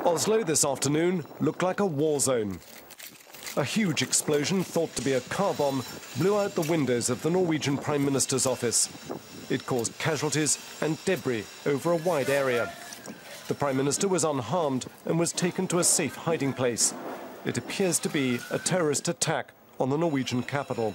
Oslo this afternoon looked like a war zone. A huge explosion, thought to be a car bomb, blew out the windows of the Norwegian Prime Minister's office. It caused casualties and debris over a wide area. The Prime Minister was unharmed and was taken to a safe hiding place. It appears to be a terrorist attack on the Norwegian capital.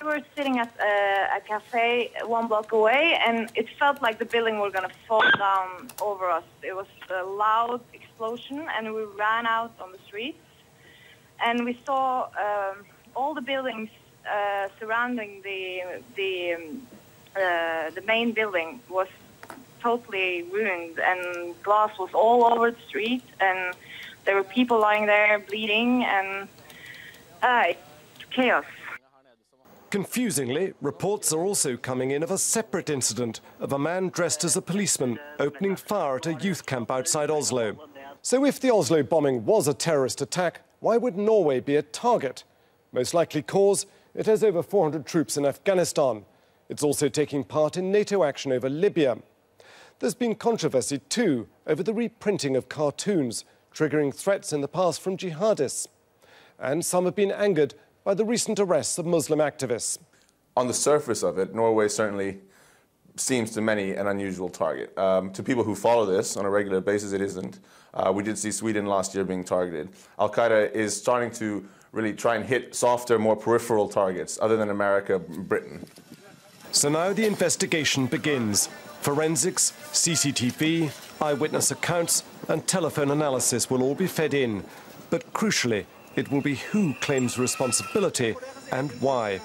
We were sitting at a cafe 1 block away, and it felt like the building was going to fall down over us. It was a loud explosion, and we ran out on the streets. And we saw all the buildings surrounding the main building was totally ruined, and glass was all over the street, and there were people lying there bleeding, and it's chaos. Confusingly, reports are also coming in of a separate incident of a man dressed as a policeman opening fire at a youth camp outside Oslo. So if the Oslo bombing was a terrorist attack, why would Norway be a target? Most likely cause, it has over 400 troops in Afghanistan. It's also taking part in NATO action over Libya. There's been controversy too over the reprinting of cartoons, triggering threats in the past from jihadists. And some have been angered by the recent arrests of Muslim activists. On the surface of it, Norway certainly seems to many an unusual target. To people who follow this on a regular basis, it isn't. We did see Sweden last year being targeted. Al-Qaeda is starting to really try and hit softer, more peripheral targets, other than America, Britain. So now the investigation begins. Forensics, CCTV, eyewitness accounts and telephone analysis will all be fed in. But crucially, it will be who claims responsibility and why.